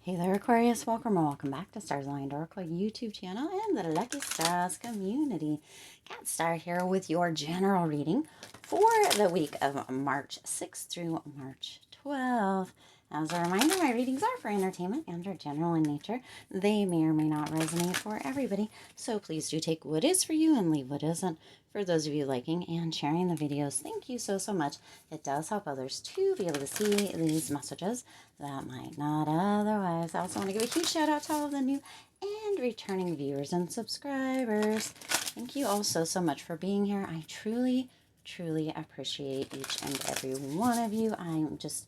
Hey there, Aquarius. Welcome or welcome back to Stars Aligned Oracle YouTube channel and the Lucky Stars community. Cat Star here with your general reading for the week of March 6th through March 12th. As a reminder, my readings are for entertainment and are general in nature. They may or may not resonate for everybody, so please do take what is for you and leave what isn't. For those of you liking and sharing the videos, thank you so much. It does help others to be able to see these messages that might not otherwise. I also want to give a huge shout out to all of the new and returning viewers and subscribers. Thank you all so much for being here. I truly appreciate each and every one of you. I'm just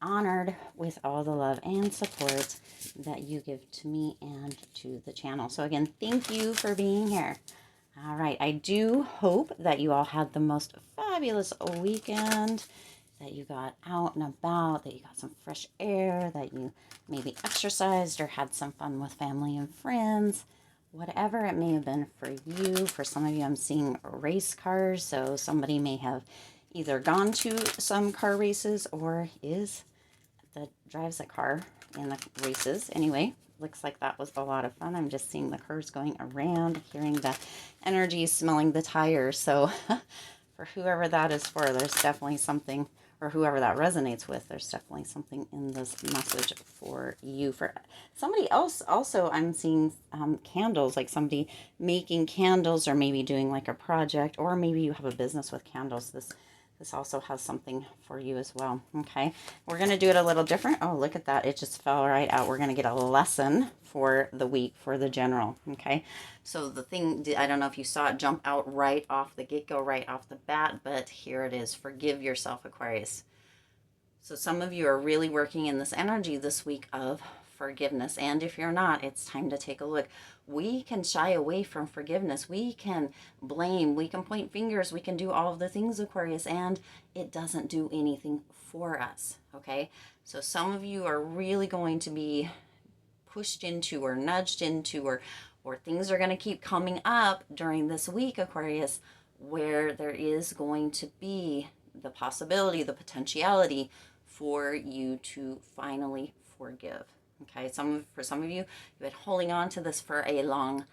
honored with all the love and support that you give to me and to the channel. So again, thank you for being here. All right, I do hope that you all had the most fabulous weekend, that you got out and about, that you got some fresh air, that you maybe exercised or had some fun with family and friends. Whatever it may have been for you. For some of you, I'm seeing race cars, so somebody may have either gone to some car races or that drives a car in the races. Anyway, looks like that was a lot of fun. I'm just seeing the cars going around, hearing the energy, smelling the tires. So for whoever that is for, there's definitely something, or whoever that resonates with, there's definitely something in this message for you. For somebody else also, I'm seeing candles, like somebody making candles or maybe doing like a project, or maybe you have a business with candles. This also has something for you as well. Okay, we're going to do it a little different. Oh, look at that. It just fell right out. We're going to get a lesson for the week for the general. Okay, so the thing, I don't know if you saw it jump out right off the get-go, right off the bat, but here it is. Forgive yourself, Aquarius. So some of you are really working in this energy this week of forgiveness. And if you're not, it's time to take a look. We can shy away from forgiveness. We can blame. We can point fingers. We can do all of the things, Aquarius, and it doesn't do anything for us. Okay? So some of you are really going to be pushed into or nudged into, or things are going to keep coming up during this week, Aquarius, where there is going to be the possibility, the potentiality for you to finally forgive. Okay, for some of you, you've been holding on to this for a long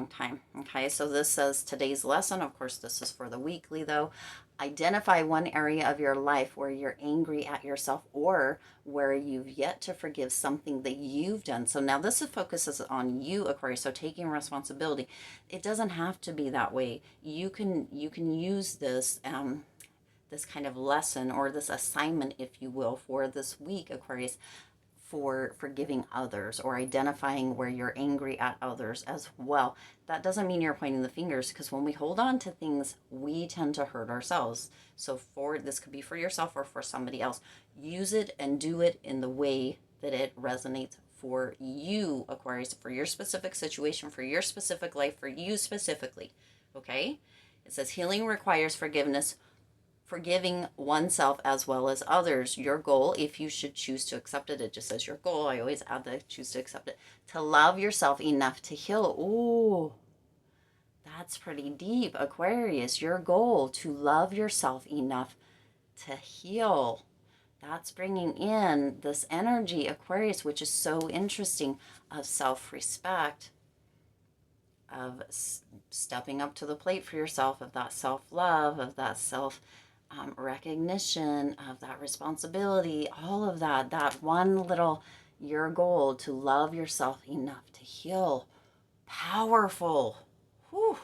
time. Okay, so this says today's lesson. Of course, this is for the weekly though. Identify one area of your life where you're angry at yourself or where you've yet to forgive something that you've done. So now this focuses on you, Aquarius. So taking responsibility. It doesn't have to be that way. You can use this this kind of lesson or this assignment, if you will, for this week, Aquarius, for forgiving others or identifying where you're angry at others as well. That doesn't mean you're pointing the fingers, because when we hold on to things, we tend to hurt ourselves. So this could be for yourself or for somebody else. Use it and do it in the way that it resonates for you, Aquarius, for your specific situation, for your specific life, for you specifically. Okay? It says healing requires forgiveness, forgiving oneself as well as others. Your goal, if you should choose to accept it, it just says your goal. I always add the choose to accept it. To love yourself enough to heal. Ooh, that's pretty deep, Aquarius. Your goal, to love yourself enough to heal. That's bringing in this energy, Aquarius, which is so interesting, of self-respect, of stepping up to the plate for yourself, of that self-love, of that recognition, of that responsibility, all of that, that one little, your goal to love yourself enough to heal. Powerful. Whew.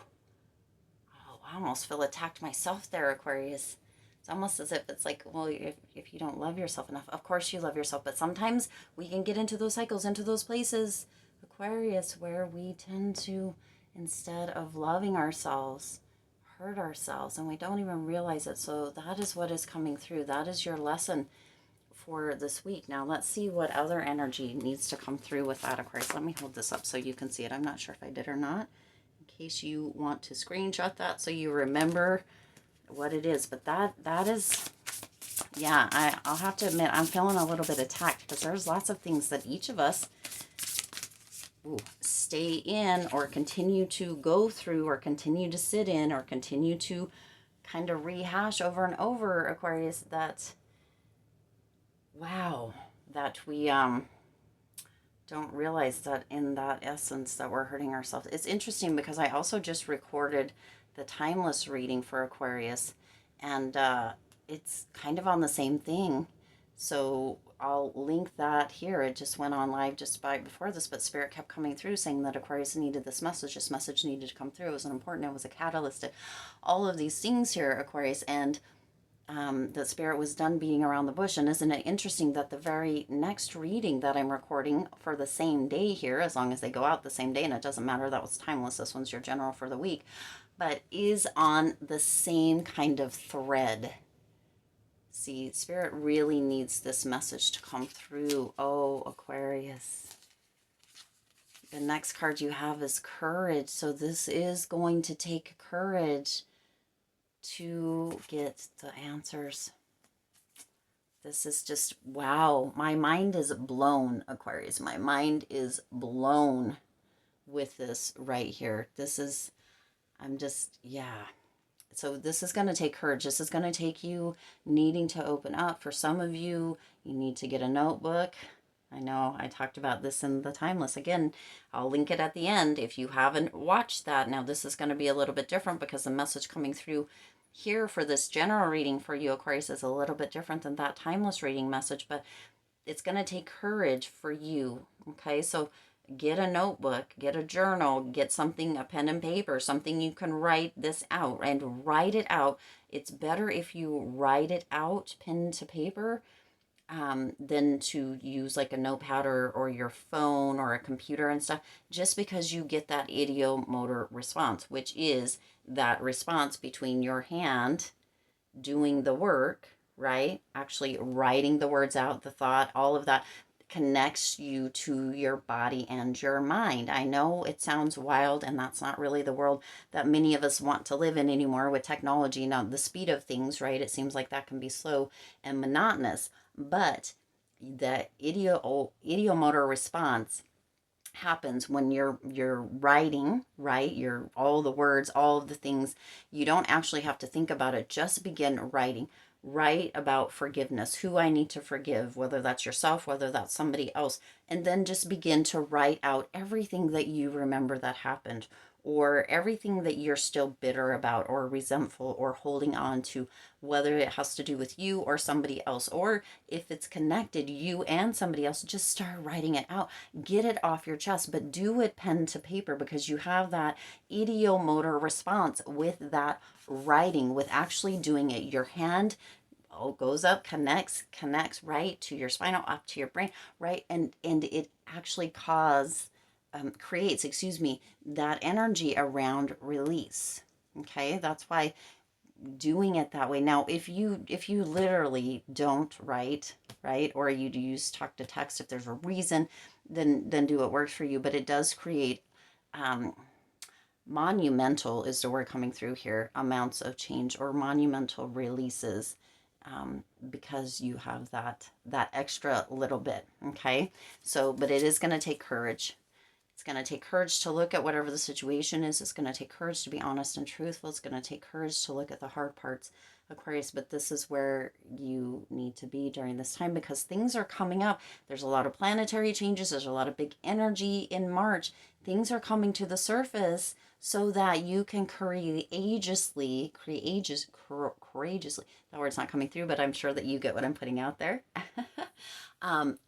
Oh, I almost feel attacked myself there, Aquarius. It's almost as if it's like, well, if you don't love yourself enough, of course you love yourself, but sometimes we can get into those cycles, into those places, Aquarius, where we tend to, instead of loving ourselves, hurt ourselves, and we don't even realize it. So that is what is coming through. That is your lesson for this week. Now let's see what other energy needs to come through with that, Aquarius. Let me hold this up so you can see it. I'm not sure if I did or not, in case you want to screenshot that so you remember what it is. But that is, yeah, I'll have to admit, I'm feeling a little bit attacked, because there's lots of things that each of us stay in or continue to go through or continue to sit in or continue to kind of rehash over and over, Aquarius, that, wow, that we don't realize that in that essence that we're hurting ourselves. It's interesting because I also just recorded the timeless reading for Aquarius, and it's kind of on the same thing. So I'll link that here. It just went on live just before this, but Spirit kept coming through saying that Aquarius needed this message. This message needed to come through. It was important. It was a catalyst to all of these things here, Aquarius. And that Spirit was done beating around the bush. And isn't it interesting that the very next reading that I'm recording for the same day here, as long as they go out the same day, and it doesn't matter, that was timeless, this one's your general for the week, but is on the same kind of thread. See, Spirit really needs this message to come through. Oh, Aquarius. The next card you have is courage. So this is going to take courage to get the answers. This is just, wow. My mind is blown, Aquarius. My mind is blown with this right here. This is, I'm just, yeah. So this is going to take courage. This is going to take you needing to open up. For some of you, you need to get a notebook. I know I talked about this in the Timeless. Again, I'll link it at the end if you haven't watched that. Now, this is going to be a little bit different because the message coming through here for this general reading for you, Aquarius, is a little bit different than that Timeless reading message, but it's going to take courage for you. Okay, so get a notebook, get a journal, get something, a pen and paper, something you can write this out and write it out. It's better if you write it out, pen to paper, than to use like a notepad or your phone or a computer and stuff, just because you get that ideomotor response, which is that response between your hand doing the work, right? Actually writing the words out, the thought, all of that connects you to your body and your mind. I know it sounds wild, and that's not really the world that many of us want to live in anymore with technology. Now, the speed of things, right? It seems like that can be slow and monotonous, but the ideomotor response happens when you're writing, right? You're all the words, all of the things. You don't actually have to think about it. Just begin writing. Write about forgiveness, who I need to forgive, whether that's yourself, whether that's somebody else, and then just begin to write out everything that you remember that happened, or everything that you're still bitter about or resentful or holding on to, whether it has to do with you or somebody else, or if it's connected, you and somebody else. Just start writing it out. Get it off your chest, but do it pen to paper, because you have that ideomotor response with that writing, with actually doing it. Your hand goes up, connects right to your spinal, up to your brain, right? And it actually creates, excuse me, that energy around release. Okay, that's why doing it that way. Now, if you literally don't write, right, or you use talk to text, if there's a reason, then do what works for you. But it does create monumental, is the word coming through here, amounts of change, or monumental releases, because you have that extra little bit. Okay, so but it is going to take courage. It's going to take courage to look at whatever the situation is. It's going to take courage to be honest and truthful. It's going to take courage to look at the hard parts, Aquarius. But this is where you need to be during this time, because things are coming up. There's a lot of planetary changes. There's a lot of big energy in March. Things are coming to the surface so that you can courageously, that word's not coming through, but I'm sure that you get what I'm putting out there.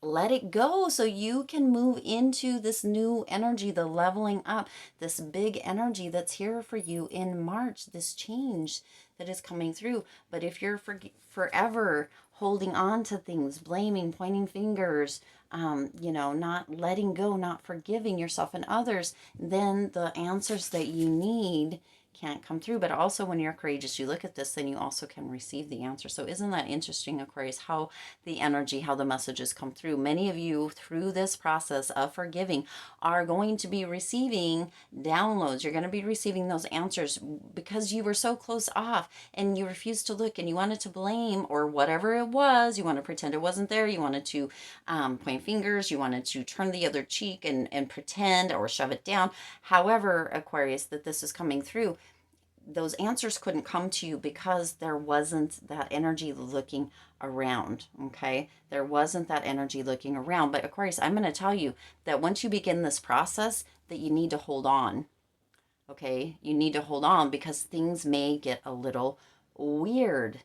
Let it go so you can move into this new energy, the leveling up, this big energy that's here for you in March, this change that is coming through. But if you're forever holding on to things, blaming, pointing fingers, not letting go, not forgiving yourself and others, then the answers that you need can't come through. But also when you're courageous, you look at this, then you also can receive the answer. So isn't that interesting, Aquarius, how the energy, how the messages come through? Many of you through this process of forgiving are going to be receiving downloads. You're going to be receiving those answers because you were so close off and you refused to look and you wanted to blame or whatever it was. You want to pretend it wasn't there. You wanted to point fingers. You wanted to turn the other cheek and pretend or shove it down. However, Aquarius, that this is coming through, those answers couldn't come to you because there wasn't that energy looking around. Okay, there wasn't that energy looking around. But Aquarius, I'm going to tell you that once you begin this process, that you need to hold on. Okay, you need to hold on because things may get a little weird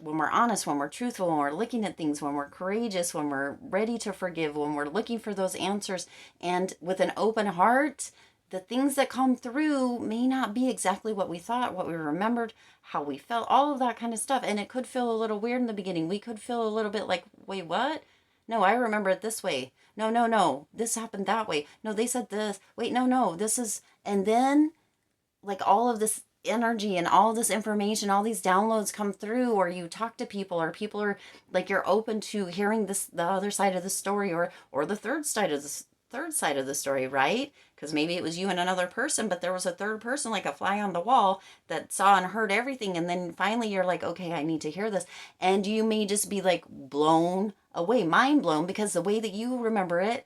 when we're honest, when we're truthful, when we're looking at things, when we're courageous, when we're ready to forgive, when we're looking for those answers, and with an open heart, the things that come through may not be exactly what we thought, what we remembered, how we felt, all of that kind of stuff. And it could feel a little weird in the beginning. We could feel a little bit like, wait, what? No, I remember it this way. No, no, no. This happened that way. No, they said this. Wait, no, no. This is, and then like all of this energy and all this information, all these downloads come through, or you talk to people, or people are like, you're open to hearing this, the other side of the story, or the third side of the story, right? Because maybe it was you and another person, but there was a third person, like a fly on the wall, that saw and heard everything. And then finally you're like, okay, I need to hear this. And you may just be like blown away, mind blown, because the way that you remember it,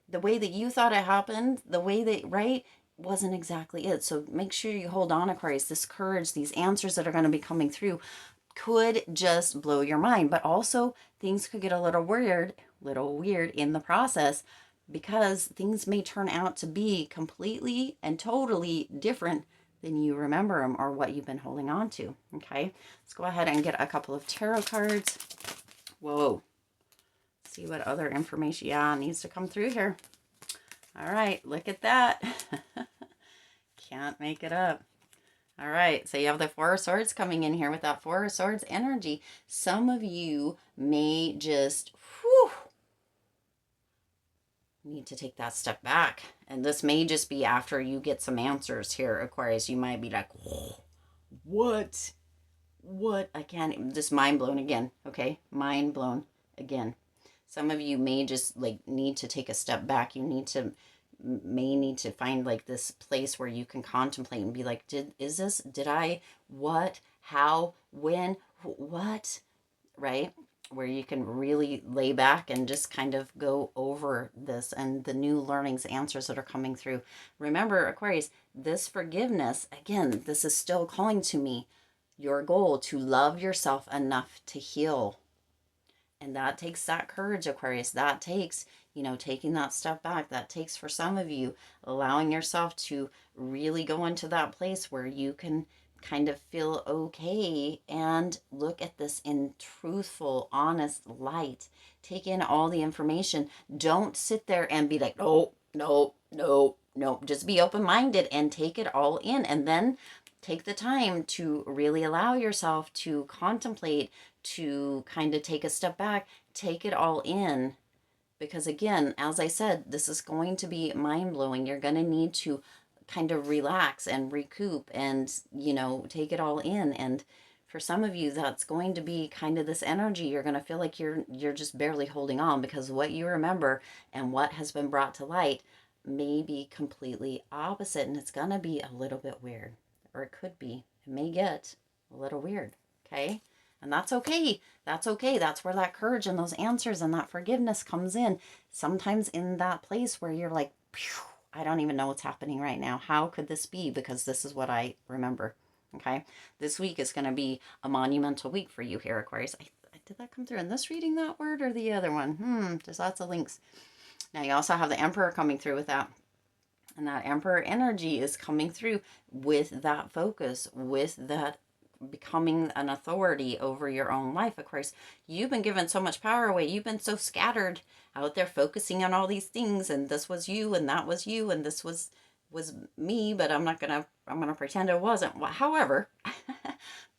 the way that you thought it happened, the way that, right, wasn't exactly it. So make sure you hold on, Aquarius. This courage, these answers that are going to be coming through could just blow your mind, but also things could get a little weird in the process, because things may turn out to be completely and totally different than you remember them or what you've been holding on to. Okay, let's go ahead and get a couple of tarot cards. Whoa. See what other information, yeah, needs to come through here. All right, look at that. Can't make it up. All right, so you have the Four of Swords coming in here with that Four of Swords energy. Some of you may just need to take that step back. And this may just be after you get some answers here, Aquarius. You might be like, what? I can't, just mind blown again, okay? Mind blown again. Some of you may just like need to take a step back. You may need to find like this place where you can contemplate and be like, did I, what, how, when, what, right? Where you can really lay back and just kind of go over this and the new learnings, answers that are coming through. Remember, Aquarius, this forgiveness, again, this is still calling to me your goal to love yourself enough to heal. And that takes that courage, Aquarius. That takes, taking that step back. That takes, for some of you, allowing yourself to really go into that place where you can kind of feel okay and look at this in truthful, honest light. Take in all the information. Don't sit there and be like, no, no, no, no. Just be open-minded and take it all in. And then take the time to really allow yourself to contemplate, to kind of take a step back, take it all in. Because again, as I said, this is going to be mind-blowing. You're going to need to kind of relax and recoup and, take it all in. And for some of you, that's going to be kind of this energy. You're going to feel like you're just barely holding on, because what you remember and what has been brought to light may be completely opposite. And it's going to be a little bit weird, or it could be. It may get a little weird. Okay. And that's okay. That's okay. That's where that courage and those answers and that forgiveness comes in. Sometimes in that place where you're like, I don't even know what's happening right now. How could this be? Because this is what I remember. Okay. This week is going to be a monumental week for you here, Aquarius. Did that come through in this reading, that word, or the other one? There's lots of links. Now you also have the Emperor coming through with that. And that Emperor energy is coming through with that focus, with that becoming an authority over your own life. Aquarius, you've been given so much power away. You've been so scattered out there focusing on all these things, and this was you and that was you and this was me, but I'm gonna pretend it wasn't. However,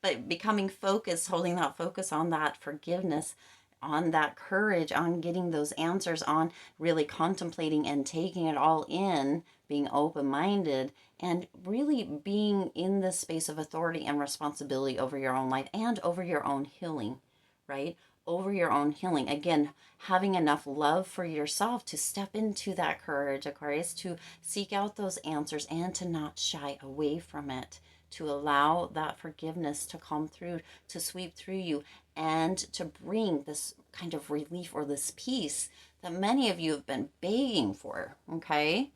but becoming focused, holding that focus on that forgiveness, on that courage, on getting those answers, on really contemplating and taking it all in, being open-minded, and really being in this space of authority and responsibility over your own life and over your own healing, right? Over your own healing. Again, having enough love for yourself to step into that courage, Aquarius, to seek out those answers and to not shy away from it, to allow that forgiveness to come through, to sweep through you, and to bring this kind of relief or this peace that many of you have been begging for, okay?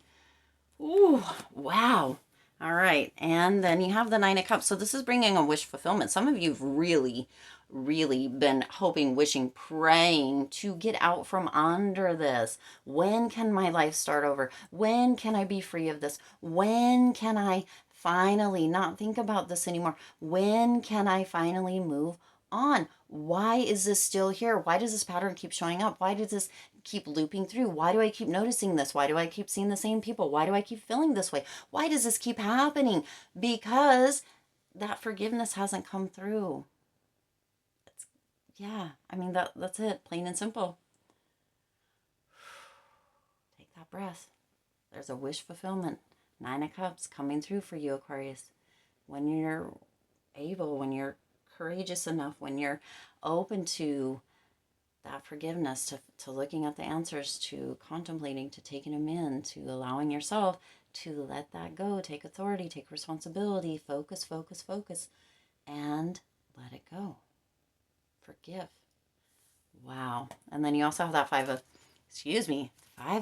Ooh, wow. All right. And then you have the Nine of Cups. So this is bringing a wish fulfillment. Some of you've really, really been hoping, wishing, praying to get out from under this. When can my life start over? When can I be free of this? When can I finally not think about this anymore? When can I finally move on? Why is this still here? Why does this pattern keep showing up? Why does this keep looping through? Why do I keep noticing this? Why do I keep seeing the same people? Why do I keep feeling this way? Why does this keep happening? Because that forgiveness hasn't come through. It's, yeah, I mean, that's it, plain and simple. Take that breath. There's a wish fulfillment. Nine of Cups coming through for you, Aquarius. When you're able, when you're courageous enough, when you're open to that forgiveness, to looking at the answers, to contemplating, to taking them in, to allowing yourself to let that go, take authority, take responsibility, focus, focus, focus, and let it go. Forgive. Wow. And then you also have that Five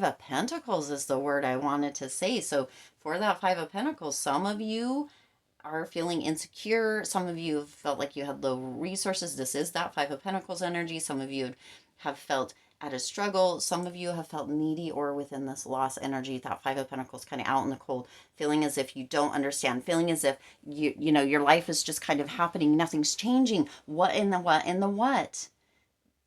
of Pentacles is the word I wanted to say. So for that Five of Pentacles, some of you are feeling insecure. Some of you have felt like you had low resources. This is that Five of Pentacles energy. Some of you have felt at a struggle. Some of you have felt needy or within this loss energy, that Five of Pentacles kind of out in the cold, feeling as if you don't understand, feeling as if you know your life is just kind of happening, nothing's changing. What in the what?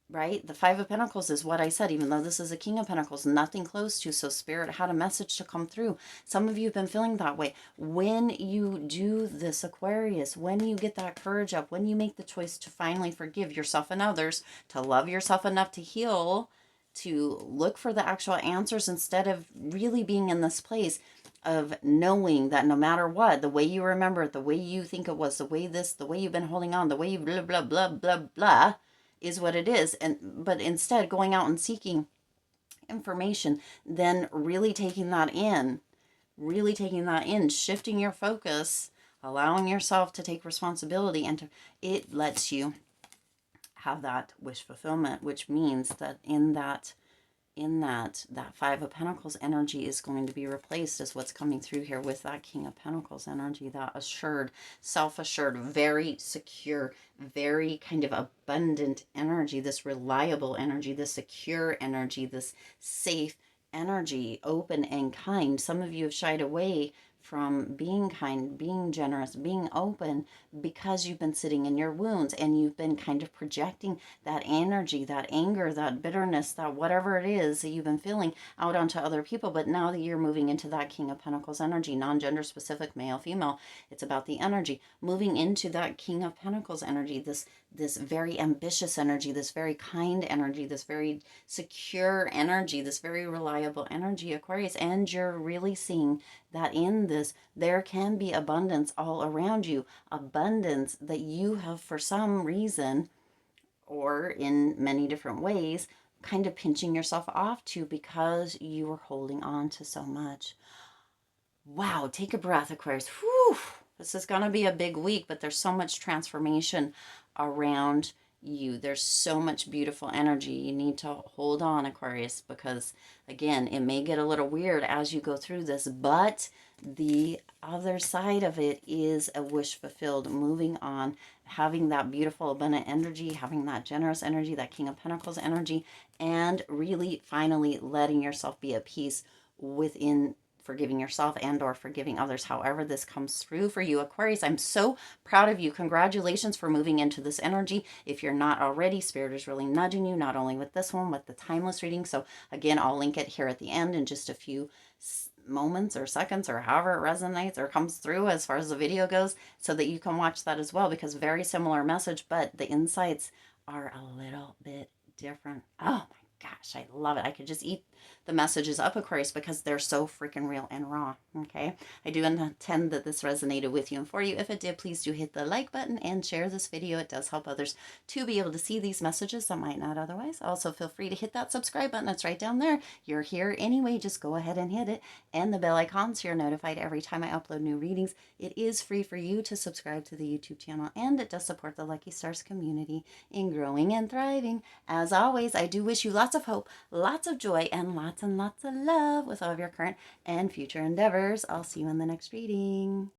Right? The Five of Pentacles is what I said, even though this is a King of Pentacles, nothing close to. So Spirit had a message to come through. Some of you have been feeling that way. When you do this, Aquarius, when you get that courage up, when you make the choice to finally forgive yourself and others, to love yourself enough to heal, to look for the actual answers instead of really being in this place of knowing that no matter what, the way you remember it, the way you think it was, the way you've been holding on, the way you blah, blah, blah, blah, blah, is what it is. But instead going out and seeking information, then really taking that in, shifting your focus, allowing yourself to take responsibility, and it lets you have that wish fulfillment, which means that that Five of Pentacles energy is going to be replaced as what's coming through here with that King of Pentacles energy, that assured, self-assured, very secure, very kind of abundant energy, this reliable energy, this secure energy, this safe energy, open and kind. Some of you have shied away from being kind, being generous, being open, because you've been sitting in your wounds and you've been kind of projecting that energy, that anger, that bitterness, that whatever it is that you've been feeling out onto other people. But now that you're moving into that King of Pentacles energy, non-gender specific, male, female, it's about the energy, moving into that King of Pentacles energy, this very ambitious energy, this very kind energy, this very secure energy, this very reliable energy, Aquarius. And you're really seeing that in this, there can be abundance all around you, abundance that you have for some reason or in many different ways kind of pinching yourself off to because you are holding on to so much. Wow, take a breath, Aquarius. Whew. This is going to be a big week, but there's so much transformation around you. There's so much beautiful energy. You need to hold on, Aquarius, because again, it may get a little weird as you go through this, but the other side of it is a wish fulfilled, moving on, having that beautiful abundant energy, having that generous energy, that King of Pentacles energy, and really finally letting yourself be at peace within forgiving yourself and or forgiving others, however this comes through for you, Aquarius. I'm so proud of you. Congratulations for moving into this energy. If you're not already, Spirit is really nudging you, not only with this one, with the timeless reading. So again, I'll link it here at the end in just a few moments or seconds or however it resonates or comes through as far as the video goes, so that you can watch that as well, because very similar message, but the insights are a little bit different. Oh my gosh, I love it. I could just eat the messages up, Aquarius, because they're so freaking real and raw. Okay, I do intend that this resonated with you and for you. If it did, please do hit the like button and share this video. It does help others to be able to see these messages that might not otherwise. Also, feel free to hit that subscribe button. It's right down there. You're here anyway, just go ahead and hit it, and the bell icon so you're notified every time I upload new readings. It is free for you to subscribe to the YouTube channel, and it does support the Lucky Stars community in growing and thriving. As always, I do wish you lots of hope, lots of joy, and lots of love with all of your current and future endeavors. I'll see you in the next reading.